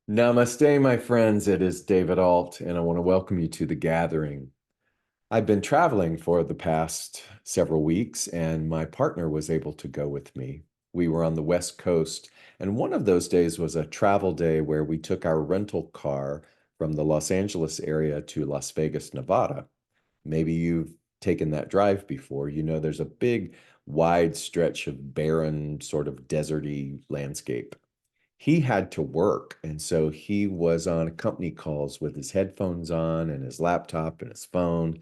Namaste, my friends. It is David Ault, and I want to welcome you to the gathering. I've been traveling for the past several weeks, and my partner was able to go with me. We were on the West Coast, and one of those days was a travel day where we took our rental car from the Los Angeles area to Las Vegas, Nevada. Maybe you've taken that drive before. You know, there's a big, wide stretch of barren, sort of deserty landscape. He had to work. And so he was on company calls with his headphones on and his laptop and his phone.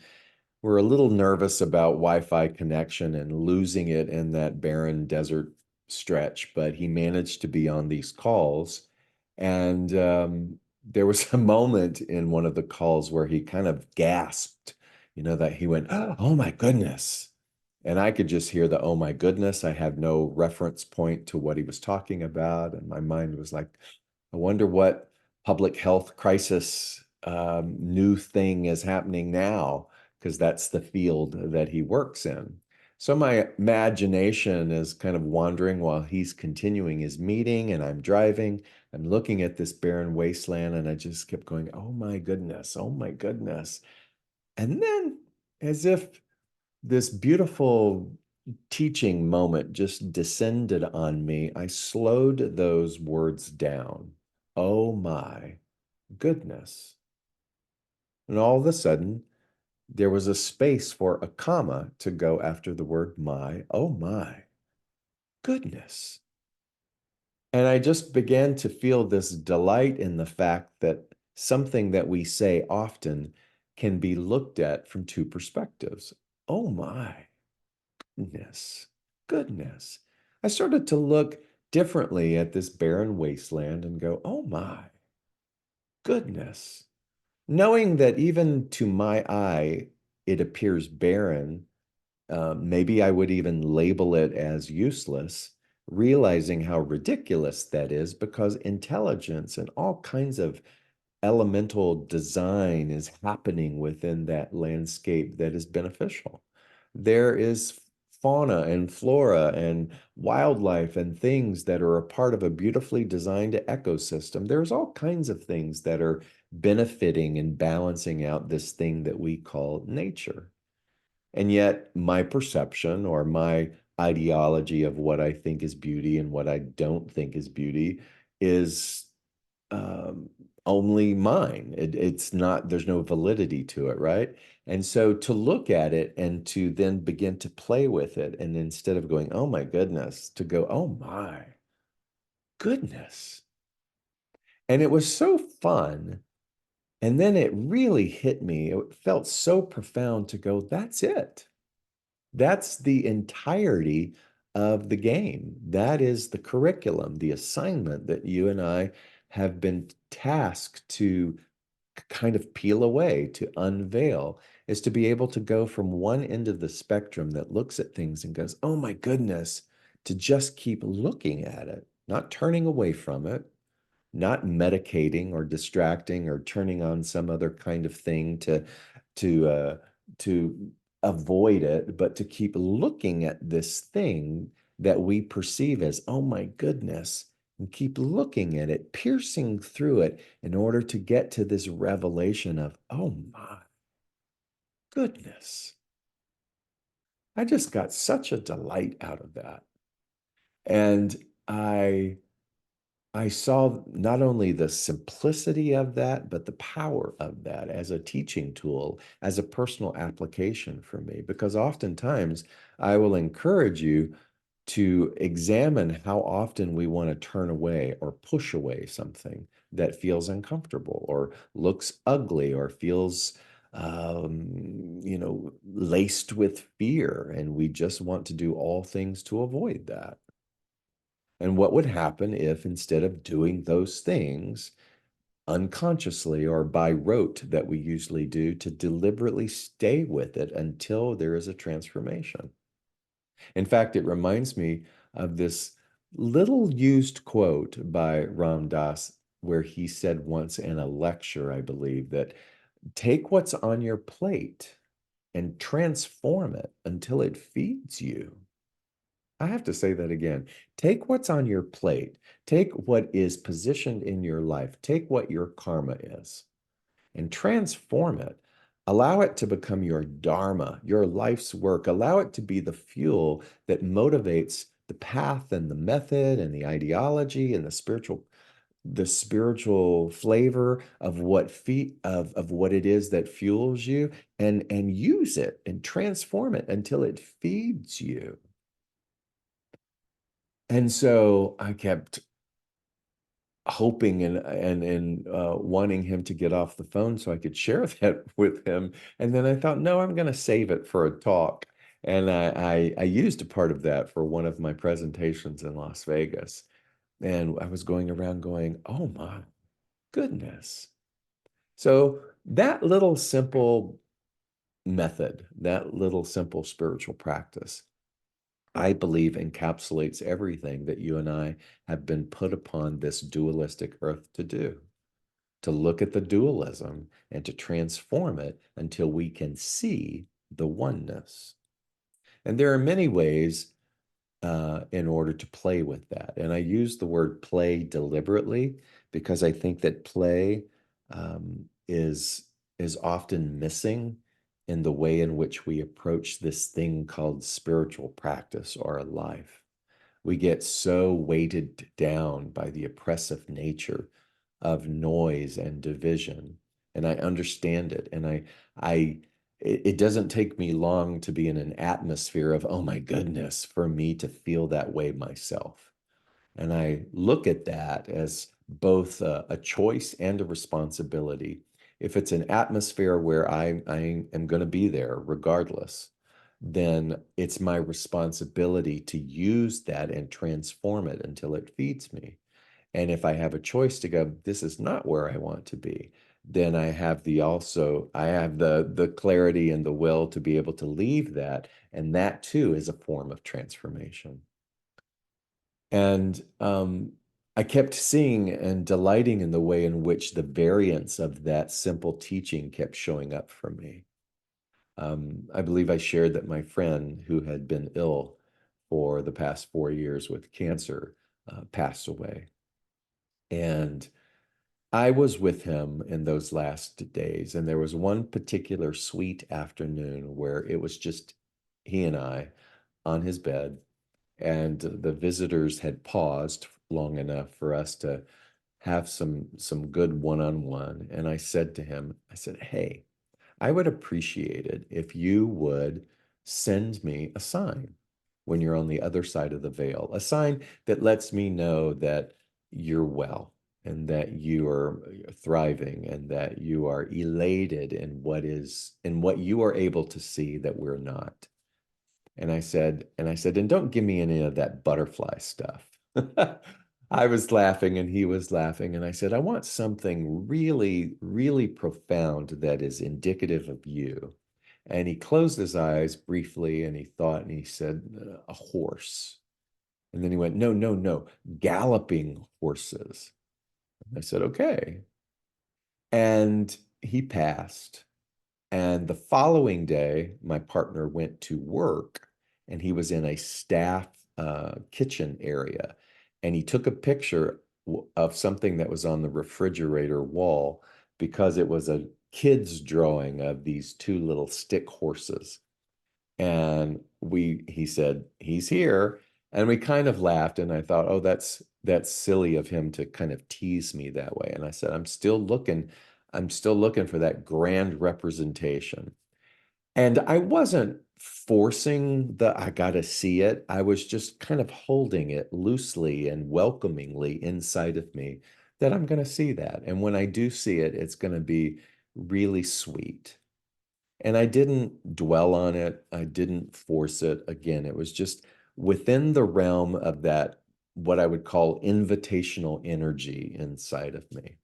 We're a little nervous about Wi-Fi connection and losing it in that barren desert stretch, but he managed to be on these calls. And there was a moment in one of the calls where he kind of gasped, that he went, "Oh my goodness." And I could just hear the "oh my goodness." I had no reference point to what he was talking about. And my mind was like, I wonder what public health crisis new thing is happening now, because that's the field that he works in. So my imagination is kind of wandering while he's continuing his meeting and I'm driving. I'm looking at this barren wasteland and I just kept going, "Oh my goodness, oh my goodness." And then, as if this beautiful teaching moment just descended on me, I slowed those words down. Oh my goodness. And all of a sudden, there was a space for a comma to go after the word my. Oh my goodness. And I just began to feel this delight in the fact that something that we say often can be looked at from two perspectives. Oh my goodness, goodness. I started to look differently at this barren wasteland and go, oh my goodness. Knowing that even to my eye, it appears barren, maybe I would even label it as useless, realizing how ridiculous that is because intelligence and all kinds of elemental design is happening within that landscape that is beneficial. There is fauna and flora and wildlife and things that are a part of a beautifully designed ecosystem. There's all kinds of things that are benefiting and balancing out this thing that we call nature. And yet, my perception or my ideology of what I think is beauty and what I don't think is beauty is um, only mine. It's not, there's no validity to it, right? And so to look at it and to then begin to play with it, and instead of going, oh my goodness, to go, oh my goodness. And it was so fun. And then it really hit me. It felt so profound to go, that's it. That's the entirety of the game. That is the curriculum, the assignment that you and I have been tasked to kind of peel away, to unveil, is to be able to go from one end of the spectrum that looks at things and goes, oh my goodness, to just keep looking at it, not turning away from it, not medicating or distracting or turning on some other kind of thing to to avoid it, but to keep looking at this thing that we perceive as, oh my goodness, and keep looking at it, piercing through it in order to get to this revelation of, oh my goodness. I just got such a delight out of that. And I I saw not only the simplicity of that, but the power of that as a teaching tool, as a personal application for me. Because oftentimes I will encourage you to examine how often we want to turn away or push away something that feels uncomfortable or looks ugly or feels laced with fear. And we just want to do all things to avoid that. And what would happen if instead of doing those things unconsciously or by rote that we usually do, to deliberately stay with it until there is a transformation? In fact, it reminds me of this little used quote by Ram Dass, where he said once in a lecture, I believe, that take what's on your plate and transform it until it feeds you. I have to say that again. Take what's on your plate. Take what is positioned in your life. Take what your karma is and transform it. Allow it to become your dharma, your life's work. Allow it to be the fuel that motivates the path and the method and the ideology and the spiritual flavor of what it is that fuels you, and use it and transform it until it feeds you. And so I kept hoping and wanting him to get off the phone so I could share that with him. And then I thought, no, I'm going to save it for a talk. And I used a part of that for one of my presentations in Las Vegas. And I was going around going, oh my goodness. So that little simple method, that little simple spiritual practice, I believe encapsulates everything that you and I have been put upon this dualistic earth to do, to look at the dualism and to transform it until we can see the oneness. And there are many ways in order to play with that. And I use the word play deliberately because I think that play is often missing in the way in which we approach this thing called spiritual practice or life. We get so weighted down by the oppressive nature of noise and division. And I understand it. And it doesn't take me long to be in an atmosphere of, oh my goodness, for me to feel that way myself. And I look at that as both a choice and a responsibility. If it's an atmosphere where I am going to be there regardless, then it's my responsibility to use that and transform it until it feeds me. And if I have a choice to go, this is not where I want to be, then I have the clarity and the will to be able to leave that. And that too is a form of transformation. And I kept seeing and delighting in the way in which the variance of that simple teaching kept showing up for me. I believe I shared that my friend who had been ill for the past 4 years with cancer passed away. And I was with him in those last days, and there was one particular sweet afternoon where it was just he and I on his bed, and the visitors had paused long enough for us to have some good one-on-one. And I said to him, I said, "Hey, I would appreciate it if you would send me a sign when you're on the other side of the veil, a sign that lets me know that you're well and that you are thriving and that you are elated in what you are able to see that we're not." And don't give me any of that butterfly stuff. I was laughing and he was laughing. And I said, I want something really, really profound that is indicative of you. And he closed his eyes briefly and he thought and he said, a horse. And then he went, no, no, no, galloping horses. I said, okay. And he passed. And the following day, my partner went to work and he was in a staff kitchen area. And he took a picture of something that was on the refrigerator wall because it was a kid's drawing of these two little stick horses. And he said, he's here. And we kind of laughed. And I thought, oh, that's silly of him to kind of tease me that way. And I said, I'm still looking for that grand representation. And I wasn't forcing I gotta see it. I was just kind of holding it loosely and welcomingly inside of me that I'm going to see that. And when I do see it, it's going to be really sweet. And I didn't dwell on it. I didn't force it. Again, it was just within the realm of that, what I would call invitational energy inside of me.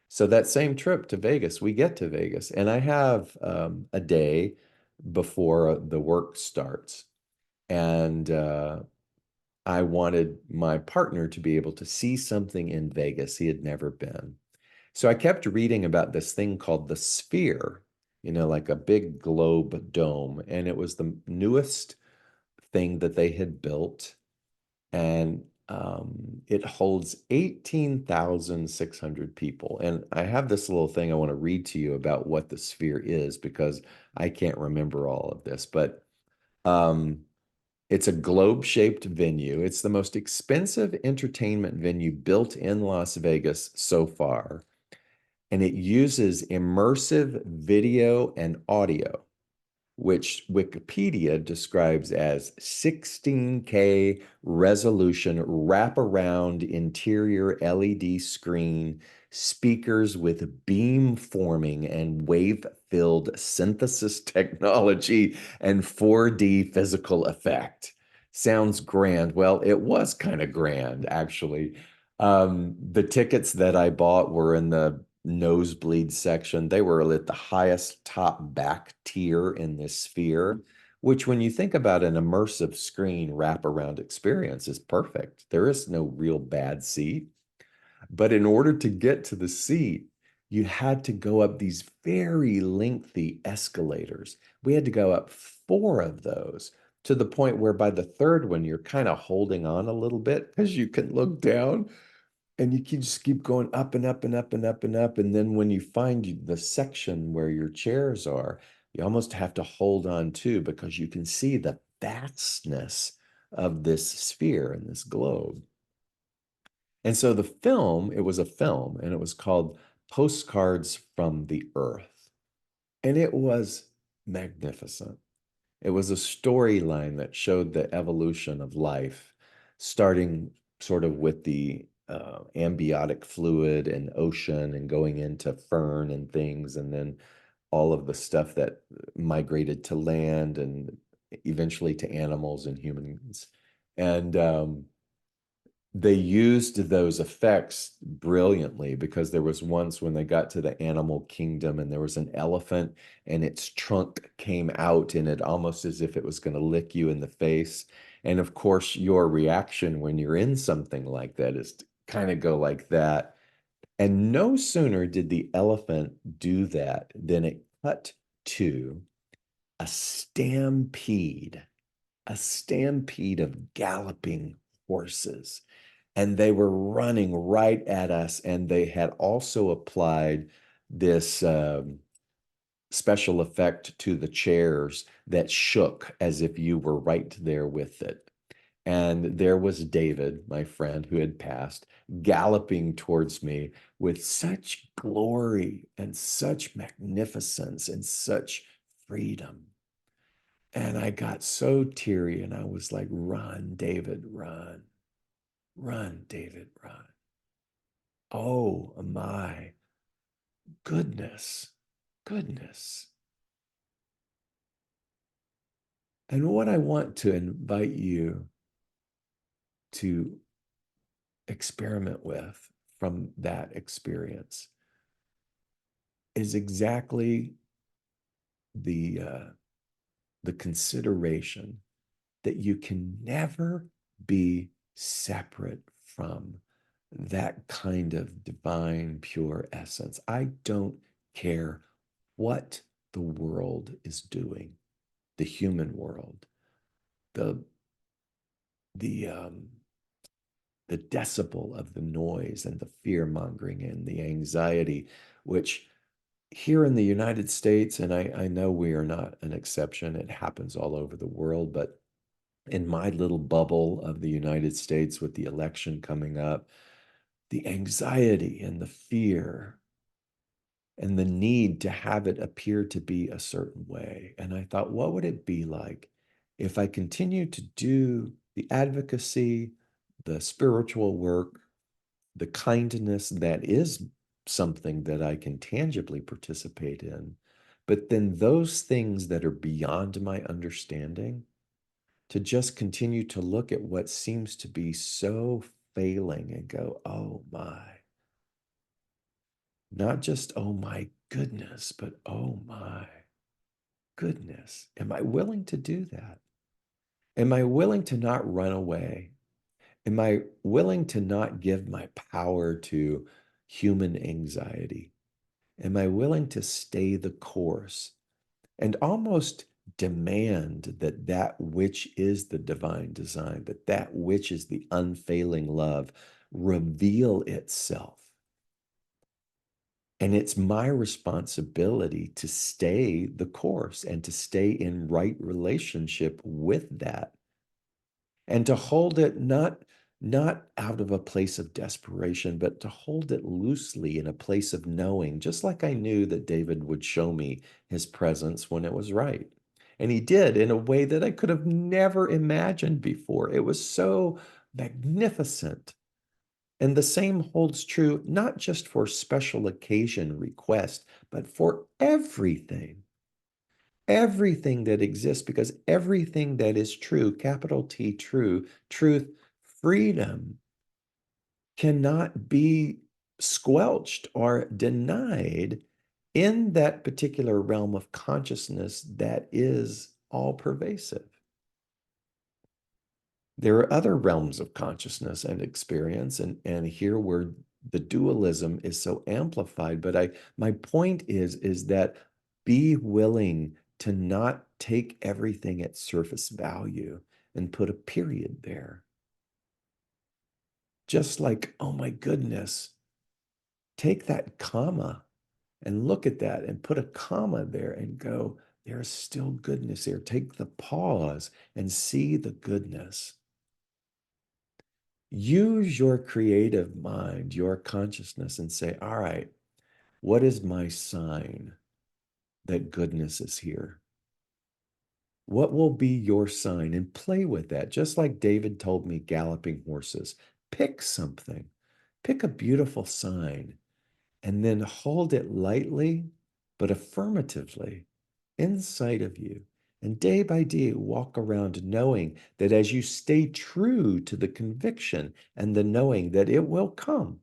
So that same trip to Vegas, we get to Vegas, and I have a day before the work starts. And I wanted my partner to be able to see something in Vegas he had never been. So I kept reading about this thing called the Sphere, like a big globe dome. And it was the newest thing that they had built, and it holds 18,600 people. And I have this little thing I want to read to you about what the sphere is because I can't remember all of this, but um, it's a globe-shaped venue. It's the most expensive entertainment venue built in Las Vegas so far, and it uses immersive video and audio, which Wikipedia describes as 16K resolution wraparound interior LED screen, speakers with beam-forming and wave-filled synthesis technology, and 4D physical effect. Sounds grand. Well, it was kind of grand, actually. The tickets that I bought were in the nosebleed section. They were at the highest top back tier in this sphere, which when you think about an immersive screen wraparound experience is perfect. There is no real bad seat. But in order to get to the seat, you had to go up these very lengthy escalators. We had to go up four of those to the point where by the third one, you're kind of holding on a little bit because you can look down and you can just keep going up and up and up and up and up. And then when you find the section where your chairs are, you almost have to hold on to because you can see the vastness of this sphere and this globe. And so the film, it was a film and it was called Postcards from the Earth. And it was magnificent. It was a storyline that showed the evolution of life, starting sort of with the ambiotic fluid and ocean and going into fern and things, and then all of the stuff that migrated to land and eventually to animals and humans. And they used those effects brilliantly because there was once when they got to the animal kingdom and there was an elephant and its trunk came out and it almost as if it was going to lick you in the face. And of course, your reaction when you're in something like that is to kind of go like that. And no sooner did the elephant do that than it cut to a stampede, a stampede of galloping horses, and they were running right at us. And they had also applied this special effect to the chairs that shook as if you were right there with it. And there was David, my friend who had passed, galloping towards me with such glory and such magnificence and such freedom. And I got so teary and I was like, run, David, run. Run, David, run. Oh my goodness, goodness. And what I want to invite you to experiment with from that experience is exactly the the consideration that you can never be separate from that kind of divine, pure essence. I don't care what the world is doing, the human world, the the um, the decibel of the noise and the fear mongering and the anxiety, which here in the United States, and I know we are not an exception, it happens all over the world, but in my little bubble of the United States with the election coming up, the anxiety and the fear and the need to have it appear to be a certain way. And I thought, what would it be like if I continued to do the advocacy, the spiritual work, the kindness that is something that I can tangibly participate in, but then those things that are beyond my understanding, to just continue to look at what seems to be so failing and go, oh my, not just, oh my goodness, but oh my goodness. Am I willing to do that? Am I willing to not run away? Am I willing to not give my power to human anxiety? Am I willing to stay the course and almost demand that that which is the divine design, that that which is the unfailing love, reveal itself. And it's my responsibility to stay the course and to stay in right relationship with that, and to hold it not out of a place of desperation, but to hold it loosely in a place of knowing, just like I knew that David would show me his presence when it was right. And he did in a way that I could have never imagined before. It was so magnificent. And the same holds true not just for special occasion requests, but for everything that exists, because everything that is true, capital T, true, truth, freedom, cannot be squelched or denied in that particular realm of consciousness that is all pervasive. There are other realms of consciousness and experience, and here where the dualism is so amplified. But my point is that be willing to not take everything at surface value and put a period there. Just like, oh my goodness, take that comma and look at that and put a comma there and go, there's still goodness there. Take the pause and see the goodness. Use your creative mind, your consciousness, and say, all right, what is my sign that goodness is here? What will be your sign? And play with that. Just like David told me, galloping horses, pick something, pick a beautiful sign, and then hold it lightly, but affirmatively inside of you. And day by day, walk around knowing that as you stay true to the conviction and the knowing that it will come,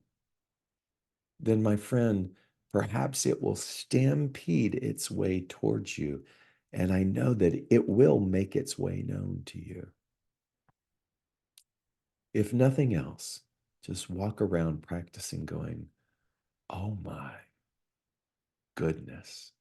then, my friend, perhaps it will stampede its way towards you. And I know that it will make its way known to you. If nothing else, just walk around practicing going, oh my goodness.